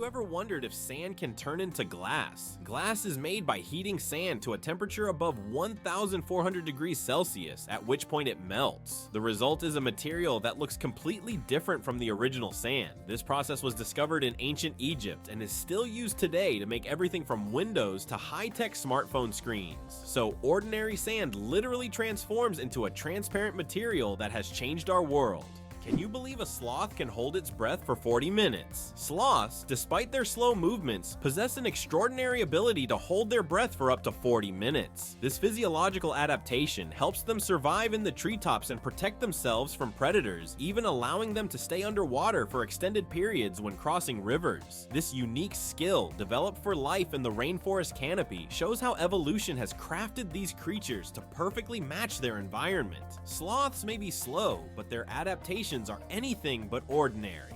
you ever wondered if sand can turn into glass? Glass is made by heating sand to a temperature above 1,400 degrees Celsius, at which point it melts. The result is a material that looks completely different from the original sand. This process was discovered in ancient Egypt and is still used today to make everything from windows to high-tech smartphone screens. So ordinary sand literally transforms into a transparent material that has changed our world. Can you believe a sloth can hold its breath for 40 minutes? Sloths, despite their slow movements, possess an extraordinary ability to hold their breath for up to 40 minutes. This physiological adaptation helps them survive in the treetops and protect themselves from predators, even allowing them to stay underwater for extended periods when crossing rivers. This unique skill, developed for life in the rainforest canopy, shows how evolution has crafted these creatures to perfectly match their environment. Sloths may be slow, but their adaptation are anything but ordinary.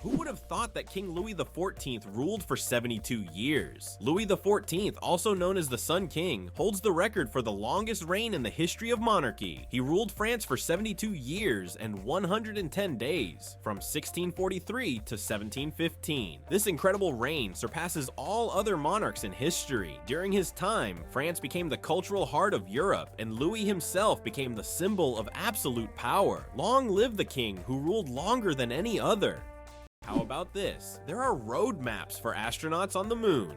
Who would have thought that King Louis the 14th ruled for 72 years? Louis the 14th, also known as the Sun King, holds the record for the longest reign in the history of monarchy. He ruled France for 72 years and 110 days, from 1643 to 1715. This incredible reign surpasses all other monarchs in history. During his time, France became the cultural heart of Europe, and Louis himself became the symbol of absolute power. Long live the king who ruled longer than any other. How about this? There are road maps for astronauts on the moon.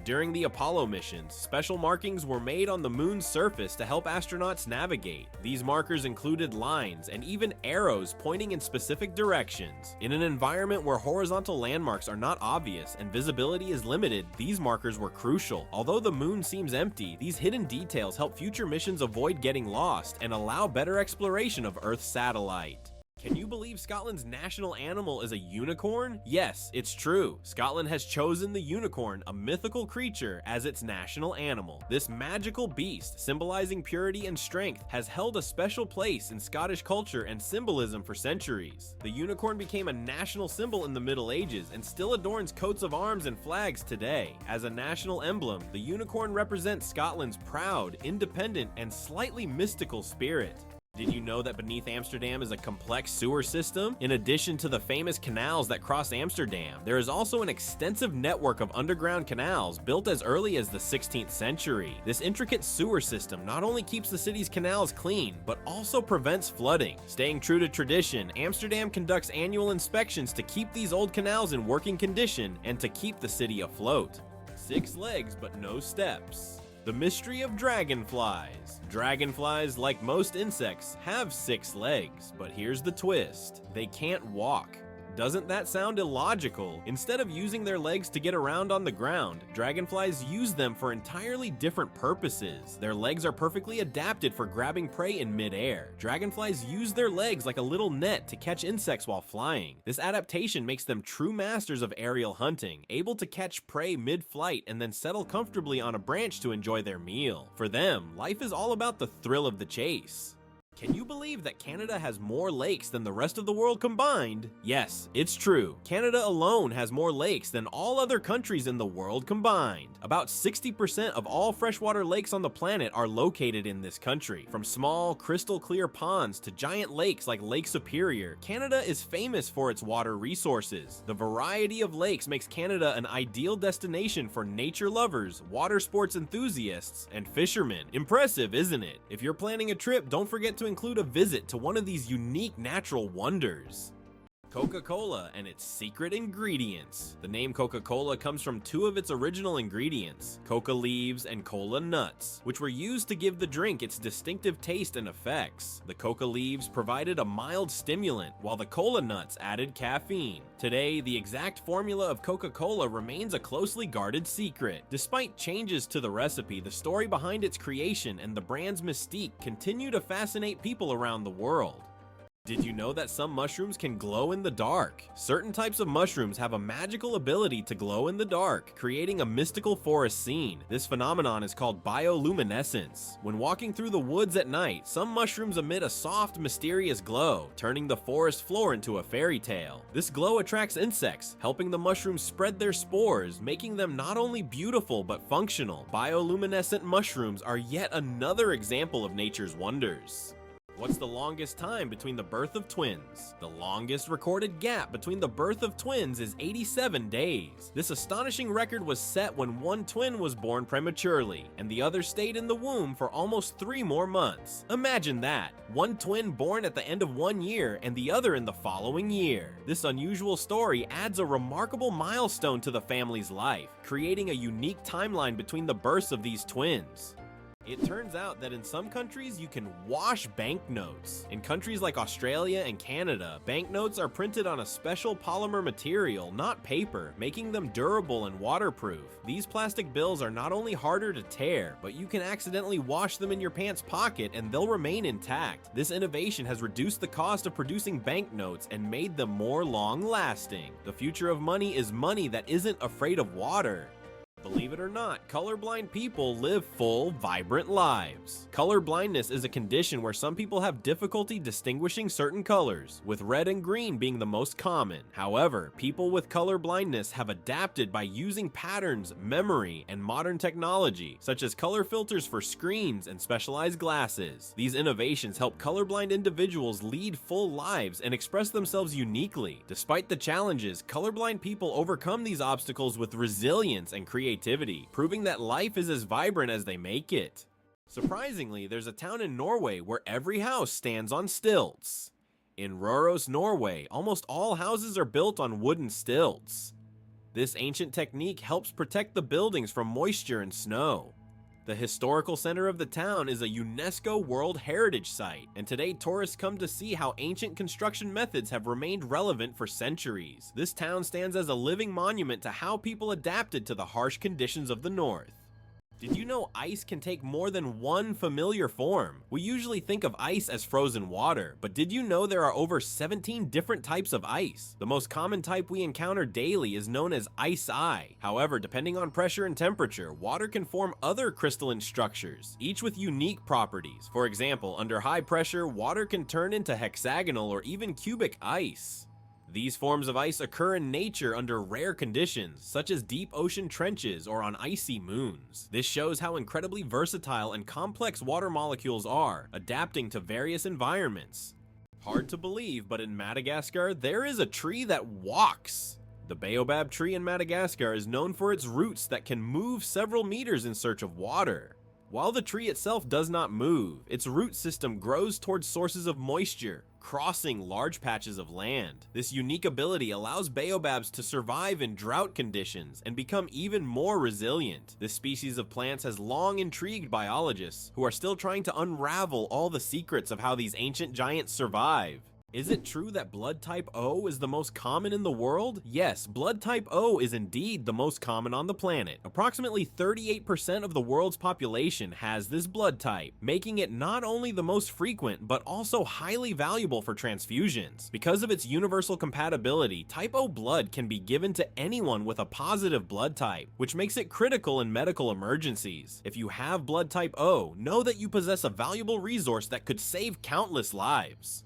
During the Apollo missions, special markings were made on the moon's surface to help astronauts navigate. These markers included lines and even arrows pointing in specific directions. In an environment where horizontal landmarks are not obvious and visibility is limited, these markers were crucial. Although the moon seems empty, these hidden details help future missions avoid getting lost and allow better exploration of Earth's satellite. Can you believe Scotland's national animal is a unicorn? Yes, it's true. Scotland has chosen the unicorn, a mythical creature, as its national animal. This magical beast, symbolizing purity and strength, has held a special place in Scottish culture and symbolism for centuries. The unicorn became a national symbol in the Middle Ages and still adorns coats of arms and flags today. As a national emblem, the unicorn represents Scotland's proud, independent, and slightly mystical spirit. Did you know that beneath Amsterdam is a complex sewer system? In addition to the famous canals that cross Amsterdam, there is also an extensive network of underground canals built as early as the 16th century. This intricate sewer system not only keeps the city's canals clean, but also prevents flooding. Staying true to tradition, Amsterdam conducts annual inspections to keep these old canals in working condition and to keep the city afloat. 6 legs but no steps. The mystery of dragonflies. Dragonflies, like most insects, have 6 legs, but here's the twist: they can't walk. Doesn't that sound illogical? Instead of using their legs to get around on the ground, dragonflies use them for entirely different purposes. Their legs are perfectly adapted for grabbing prey in mid-air. Dragonflies use their legs like a little net to catch insects while flying. This adaptation makes them true masters of aerial hunting, able to catch prey mid-flight and then settle comfortably on a branch to enjoy their meal. For them, life is all about the thrill of the chase. Can you believe that Canada has more lakes than the rest of the world combined? Yes, it's true. Canada alone has more lakes than all other countries in the world combined. About 60% of all freshwater lakes on the planet are located in this country. From small, crystal clear ponds to giant lakes like Lake Superior, Canada is famous for its water resources. The variety of lakes makes Canada an ideal destination for nature lovers, water sports enthusiasts, and fishermen. Impressive, isn't it? If you're planning a trip, don't forget to include a visit to one of these unique natural wonders. Coca-Cola and its secret ingredients. The name Coca-Cola comes from 2 of its original ingredients, coca leaves and cola nuts, which were used to give the drink its distinctive taste and effects. The coca leaves provided a mild stimulant, while the cola nuts added caffeine. Today, the exact formula of Coca-Cola remains a closely guarded secret. Despite changes to the recipe, the story behind its creation and the brand's mystique continue to fascinate people around the world. Did you know that some mushrooms can glow in the dark? Certain types of mushrooms have a magical ability to glow in the dark, creating a mystical forest scene. This phenomenon is called bioluminescence. When walking through the woods at night, some mushrooms emit a soft, mysterious glow, turning the forest floor into a fairy tale. This glow attracts insects, helping the mushrooms spread their spores, making them not only beautiful but functional. Bioluminescent mushrooms are yet another example of nature's wonders. What's the longest time between the birth of twins? The longest recorded gap between the birth of twins is 87 days. This astonishing record was set when one twin was born prematurely, and the other stayed in the womb for almost 3 more months. Imagine that, one twin born at the end of 1 year and the other in the following year. This unusual story adds a remarkable milestone to the family's life, creating a unique timeline between the births of these twins. It turns out that in some countries you can wash banknotes. In countries like Australia and Canada, banknotes are printed on a special polymer material, not paper, making them durable and waterproof. These plastic bills are not only harder to tear, but you can accidentally wash them in your pants pocket and they'll remain intact. This innovation has reduced the cost of producing banknotes and made them more long-lasting. The future of money is money that isn't afraid of water. Believe it or not, colorblind people live full, vibrant lives. Color blindness is a condition where some people have difficulty distinguishing certain colors, with red and green being the most common. However, people with color blindness have adapted by using patterns, memory, and modern technology, such as color filters for screens and specialized glasses. These innovations help colorblind individuals lead full lives and express themselves uniquely. Despite the challenges, colorblind people overcome these obstacles with resilience and creativity, proving that life is as vibrant as they make it. Surprisingly, there's a town in Norway where every house stands on stilts. In Røros, Norway, almost all houses are built on wooden stilts. This ancient technique helps protect the buildings from moisture and snow. The historical center of the town is a UNESCO World Heritage Site, and today tourists come to see how ancient construction methods have remained relevant for centuries. This town stands as a living monument to how people adapted to the harsh conditions of the north. Did you know ice can take more than one familiar form? We usually think of ice as frozen water, but did you know there are over 17 different types of ice? The most common type we encounter daily is known as ice. However, depending on pressure and temperature, water can form other crystalline structures, each with unique properties. For example, under high pressure, water can turn into hexagonal or even cubic ice. These forms of ice occur in nature under rare conditions, such as deep ocean trenches or on icy moons. This shows how incredibly versatile and complex water molecules are, adapting to various environments. Hard to believe, but in Madagascar, there is a tree that walks. The baobab tree in Madagascar is known for its roots that can move several meters in search of water. While the tree itself does not move, its root system grows towards sources of moisture, crossing large patches of land. This unique ability allows baobabs to survive in drought conditions and become even more resilient. This species of plants has long intrigued biologists, who are still trying to unravel all the secrets of how these ancient giants survive. Is it true that blood type O is the most common in the world? Yes, blood type O is indeed the most common on the planet. Approximately 38% of the world's population has this blood type, making it not only the most frequent, but also highly valuable for transfusions. Because of its universal compatibility, type O blood can be given to anyone with a positive blood type, which makes it critical in medical emergencies. If you have blood type O, know that you possess a valuable resource that could save countless lives.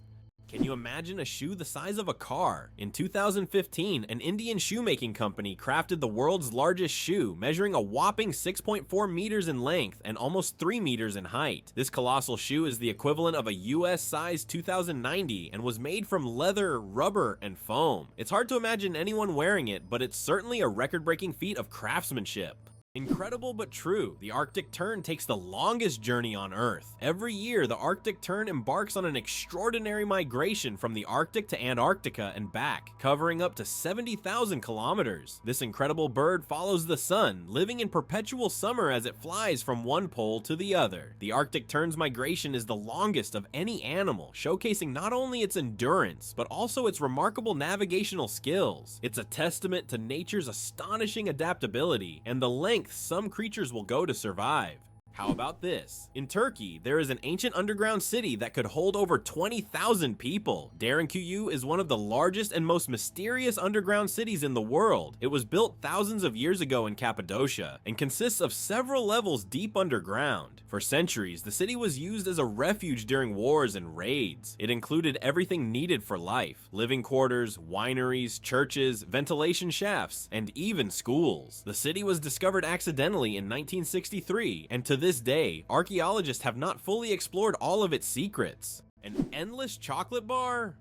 Can you imagine a shoe the size of a car? In 2015, an Indian shoemaking company crafted the world's largest shoe, measuring a whopping 6.4 meters in length and almost 3 meters in height. This colossal shoe is the equivalent of a US size 2090 and was made from leather, rubber, and foam. It's hard to imagine anyone wearing it, but it's certainly a record-breaking feat of craftsmanship. Incredible but true, the Arctic tern takes the longest journey on Earth. Every year, the Arctic tern embarks on an extraordinary migration from the Arctic to Antarctica and back, covering up to 70,000 kilometers. This incredible bird follows the sun, living in perpetual summer as it flies from one pole to the other. The Arctic tern's migration is the longest of any animal, showcasing not only its endurance, but also its remarkable navigational skills. It's a testament to nature's astonishing adaptability and the length some creatures will go to survive. How about this? In Turkey, there is an ancient underground city that could hold over 20,000 people. Derinkuyu is one of the largest and most mysterious underground cities in the world. It was built thousands of years ago in Cappadocia and consists of several levels deep underground. For centuries, the city was used as a refuge during wars and raids. It included everything needed for life: living quarters, wineries, churches, ventilation shafts, and even schools. The city was discovered accidentally in 1963, and to this day, archaeologists have not fully explored all of its secrets. An endless chocolate bar?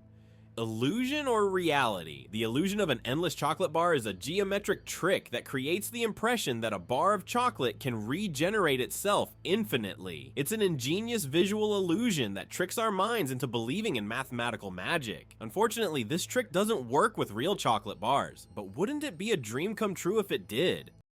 Illusion or reality? The illusion of an endless chocolate bar is a geometric trick that creates the impression that a bar of chocolate can regenerate itself infinitely. It's an ingenious visual illusion that tricks our minds into believing in mathematical magic. Unfortunately, this trick doesn't work with real chocolate bars, but wouldn't it be a dream come true if it did?